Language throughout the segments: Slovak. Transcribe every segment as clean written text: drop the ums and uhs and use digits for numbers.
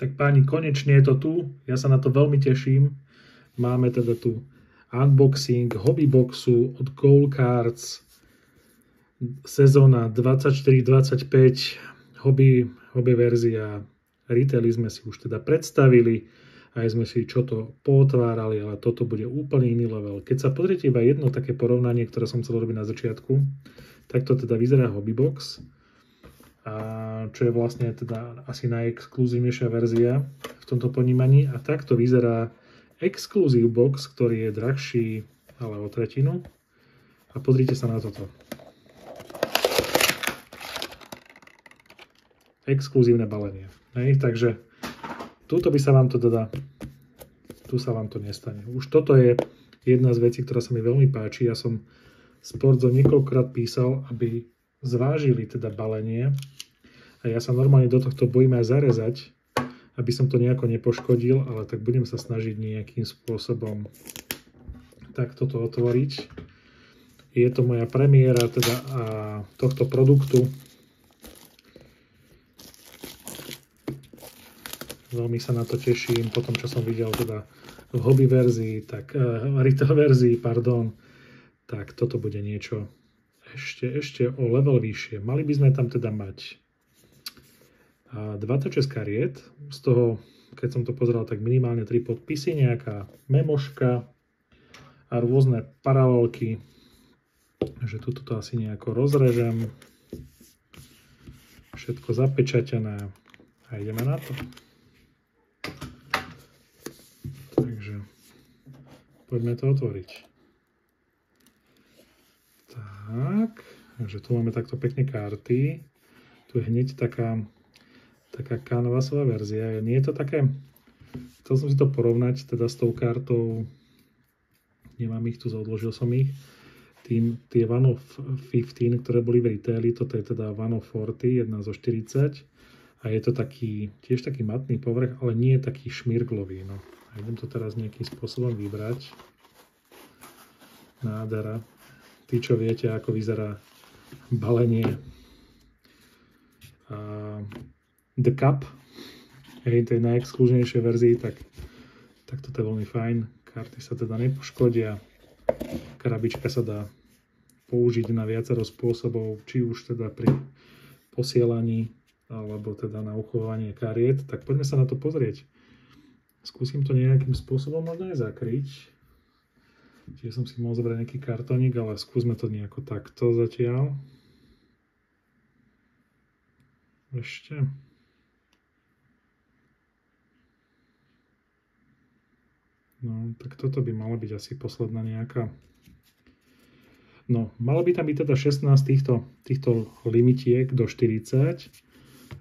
Tak páni, konečne je to tu. Ja sa na to veľmi teším. Máme teda tu unboxing hobbyboxu od Goal Cards. Sezóna 24-25. Hobby verzia. Retaily sme si už teda predstavili. Aj sme si čo to pootvárali, ale toto bude úplne iný level. Keď sa pozriete iba jedno také porovnanie, ktoré som chcel robiť na začiatku, tak to teda vyzerá hobbybox. A čo je vlastne teda asi najexkluzívnejšia verzia v tomto ponímaní. A takto vyzerá Exclusive Box, ktorý je drahší, ale o tretinu. A pozrite sa na toto. Exkluzívne balenie. Hej, takže tuto by sa vám to teda, tu sa vám to nestane. Už toto je jedna z vecí, ktorá sa mi veľmi páči. Ja som Sportzone niekoľkokrát písal, aby zvážili teda balenie a ja sa normálne do tohto bojím aj zarezať, aby som to nejako nepoškodil, ale tak budem sa snažiť nejakým spôsobom tak toto otvoriť. Je to moja premiéra teda tohto produktu. Veľmi sa na to teším po tom, čo som videl teda v hobby verzii, tak retail verzii, pardon, tak toto bude niečo ešte o level vyššie. Mali by sme tam teda mať 26 kariet, z toho, keď som to pozeral, tak minimálne 3 podpisy, nejaká memoška a rôzne paralelky, že tuto to asi nejako rozrežem. Všetko zapečatené a ideme na to. Takže poďme to otvoriť. Tak, takže tu máme takto pekne karty. Tu je hneď taká canvasová verzia. Nie je to také, chcel som si to porovnať teda s tou kartou, nemám ich tu, odložil som ich, tie One of 15, ktoré boli v retaili, toto je teda One of 40, 1 zo 40 a je to tiež taký matný povrch, ale nie je taký šmirglový. No. A idem to teraz nejakým spôsobom vybrať. Nádhera. Tí, čo viete, ako vyzerá balenie The Cup, tej najexkluzívnejšej verzii, tak toto je veľmi fajn. Karty sa teda nepoškodia. Krabička sa dá použiť na viacero spôsobov, či už teda pri posielaní, alebo teda na uchovanie kariet. Tak poďme sa na to pozrieť. Skúsim to nejakým spôsobom možno aj zakryť. Čiže som si mohol zobrať nejaký kartónik, ale skúsme to nejako takto zatiaľ. Ešte. No, tak toto by malo byť asi posledná nejaká. No, malo by tam byť teda 16 týchto limitiek do 40.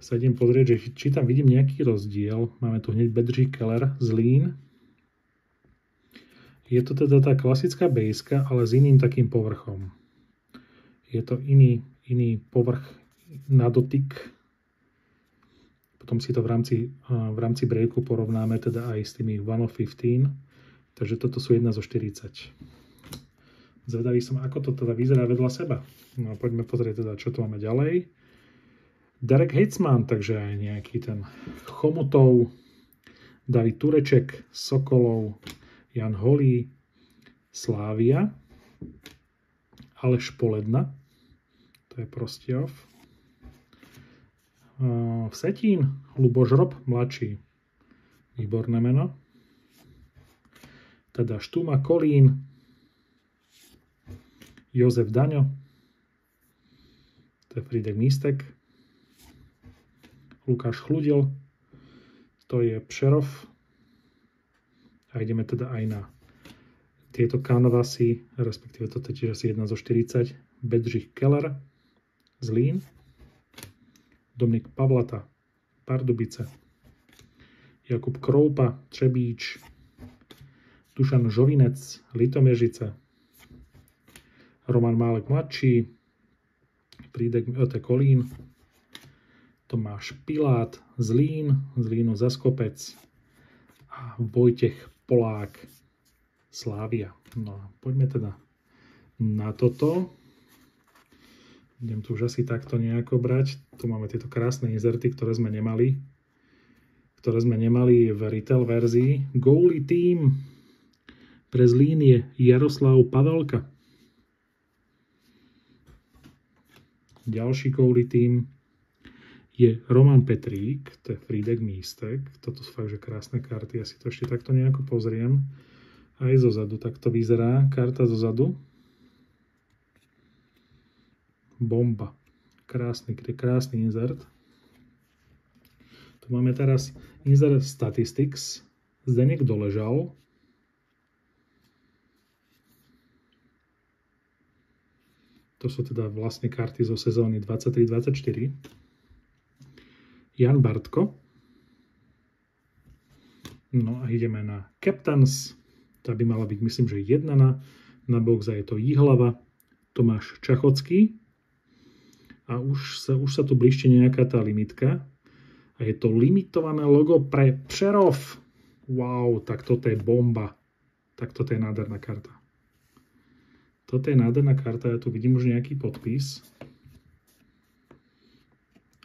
Sa idem pozrieť, že či tam vidím nejaký rozdiel. Máme tu hneď Bedřich Keller z Lean. Je to teda tá klasická bejska, ale s iným takým povrchom. Je to iný povrch na dotyk. Potom si to v rámci breaku porovnáme teda aj s tými One of 15. Takže toto sú 1 zo 40. Zvedavý som, ako to teda vyzerá vedľa seba. No a poďme pozrieť teda, čo tu máme ďalej. Derek Heitzman, takže aj nejaký ten Chomutov, David Tureček, Sokolov, Jan Holý, Slávia, Aleš Poledna, to je Prostějov, Vsetín, Luboš Rob, mladší, výborné meno, teda Štúma Kolín, Jozef Daňo, to je Fridek Místek, Lukáš Chludil, to je Pšerov. A ideme teda aj na tieto canvasy, respektíve toto je tiež asi 1 zo 40. Bedřich Keller z Lín, Dominik Pavlata, Pardubice, Jakub Kroupa, Třebíč, Dušan Žovinec, Litoměřice, Roman Málek mladší, Frídek Kolín, Tomáš Pilát z Línu Zaskopec a Vojtech Polák, Slávia. No a poďme teda na toto. Idem tu už asi takto nejako brať. Tu máme tieto krásne inzerty, ktoré sme nemali. ktoré sme nemali v retail verzii. Goalie Team pre Zlín je Jaroslav Pavelka. Ďalší goalie Team je Roman Petrík, to je Frídek Místek. Toto sú fakt, že krásne karty. Ja si to ešte takto nejako pozriem. Aj zo zadu takto vyzerá. Karta zo zadu. Bomba. Krásny insert. Tu máme teraz insert Statistics. Zdeněk Doležal. To sú teda vlastne karty zo sezóny 23-24. Jan Bartko. No a ideme na Captains. Tá by mala byť, myslím, že jedna na box a je to Jihlava. Tomáš Čachocký. A už sa tu blížte nejaká tá limitka. A je to limitované logo pre Přerov. Wow, tak toto je bomba. Tak toto je nádherná karta. Toto je nádherná karta. Ja tu vidím už nejaký podpis.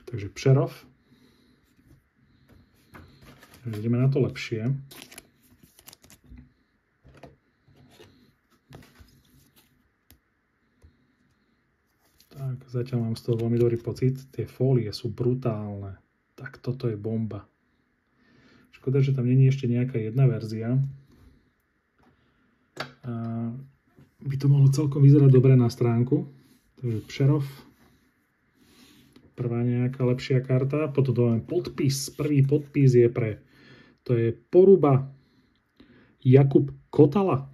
Takže Přerov. Ideme na to lepšie. Tak, zatiaľ mám z toho veľmi dobrý pocit. Tie fólie sú brutálne. Tak toto je bomba. Škoda, že tam není ešte nejaká jedna verzia. A by to mohlo celkom vyzerať dobre na stránku. Takže Přerov. Prvá nejaká lepšia karta. Potom to máme podpis. Prvý podpis je to je Poruba Jakub Kotala.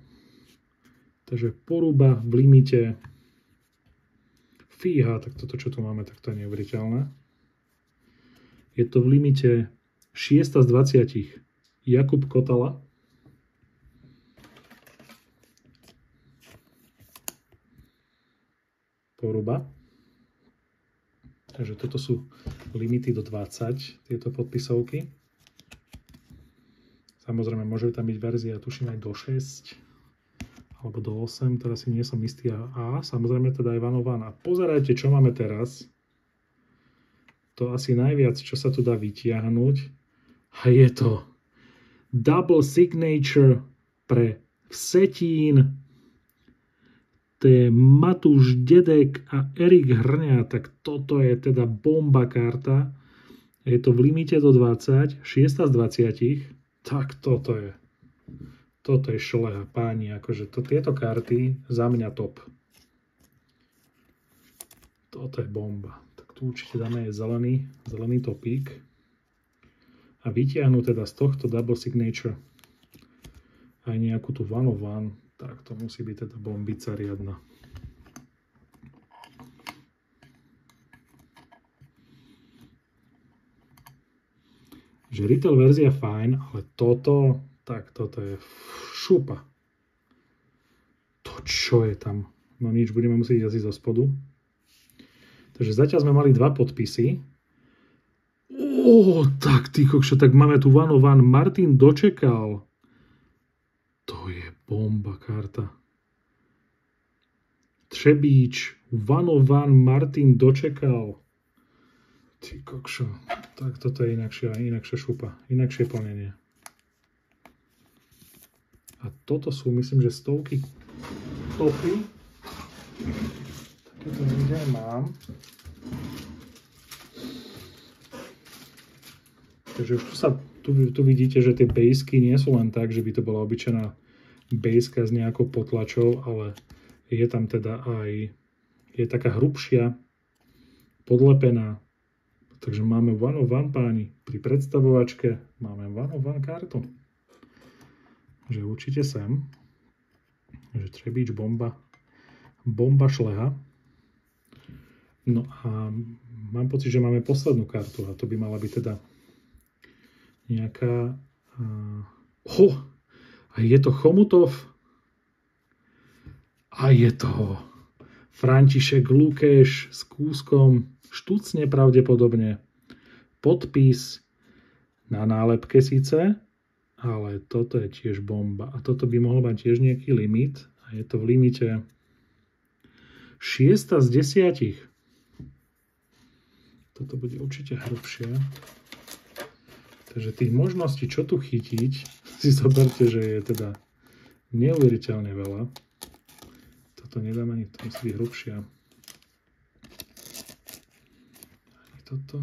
Takže Poruba v limite. Fíha, tak toto, čo tu máme, tak to je neuveriteľné. Je to v limite 6 z 20. Jakub Kotala. Poruba. Takže toto sú limity do 20, tieto podpisovky. Samozrejme, môže tam byť verzia, tuším aj do 6 alebo do 8, teraz si nie som istý. A samozrejme teda aj Vanovan. A pozerajte, čo máme teraz. To asi najviac, čo sa tu dá vytiahnuť. A je to double signature pre Vsetín. To je Matúš Dedek a Erik Hrňa. Tak toto je teda bomba karta. Je to v limite do 20, 6 z 20. Tak toto je šleha, páni. Akože tieto karty za mňa top. Toto je bomba. Tak tu určite dáme aj zelený topík. A vytiahnu teda z tohto double signature aj nejakú tú one of one. Tak to musí byť teda bombica riadna. Že retail verzia fajn, ale toto je šupa. To čo je tam? No nič, budeme musieť ísť asi zo spodu. Takže zatiaľ sme mali dva podpisy. Tak ty kokšo, tak máme tu one of one. Martin Dočekal. To je bomba karta. Třebíč, one of one, Martin Dočekal. Ty kokšo. Tak toto je inakšia šupa. Inakšie plnenie. A toto sú, myslím, že stovky topy. Takéto niekde mám. Takže už tu vidíte, že tie bejsky nie sú len tak, že by to bola obyčajná bejska s nejakou potlačou, ale je tam teda aj, je taká hrubšia, podlepená. Takže máme one of one, páni. Pri predstavovačke máme one of one kartu. Že určite sem. Že Třebíč bomba. Bomba šleha. No a mám pocit, že máme poslednú kartu. A to by mala byť teda nejaká... A je to Chomutov. A je to František Lukeš s kúskom Štucne pravdepodobne. Podpis na nálepke síce, ale toto je tiež bomba. A toto by mohol mať tiež nejaký limit. A je to v limite 6 z 10. Toto bude určite hrubšie. Takže tých možností, čo tu chytiť, si zoberte, že je teda neuveriteľne veľa. Toto nedám ani, to musí byť hrubšia. Ani toto.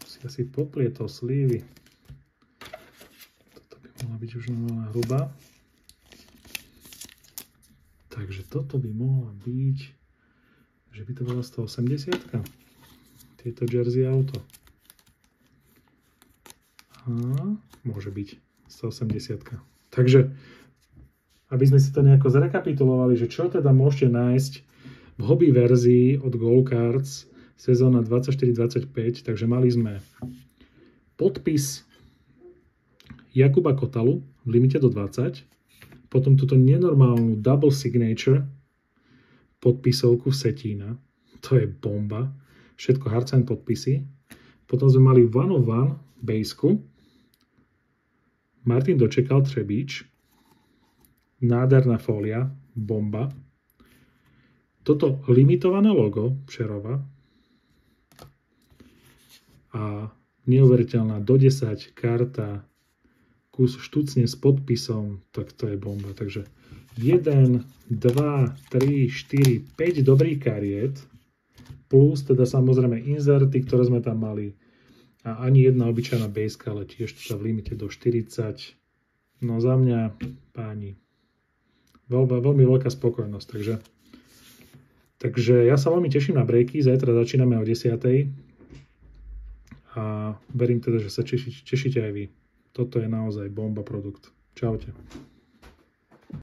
Si asi poplietol slívy. Toto by mohla byť už normálna hruba. Takže toto by mohla byť, že by to bola 180-ka. Tieto Jersey auto. Môže byť 180-ka. Takže, aby sme si to nejako zrekapitulovali, že čo teda môžete nájsť v hobby verzii od Gold Cards sezóna 24-25, takže mali sme podpis Jakuba Kotalu v limite do 20, potom túto nenormálnu double signature podpisovku Setína, to je bomba, všetko hardsign podpisy, potom sme mali one of one baseku, Martin Dočekal Třebíč, nádherná fólia, bomba, toto limitované logo Přerova a neuveriteľná do 10 karta, kus štucne s podpisom, tak to je bomba. Takže 1, 2, 3, 4, 5 dobrých kariet, plus teda samozrejme inzerty, ktoré sme tam mali. A ani jedna obyčajná baseka, ale tiež to v limite do 40. No za mňa, páni, veľmi veľká spokojnosť. Takže ja sa veľmi teším na breaky. Zajtra začíname o 10. A verím teda, že sa tešíte aj vy. Toto je naozaj bomba produkt. Čaute.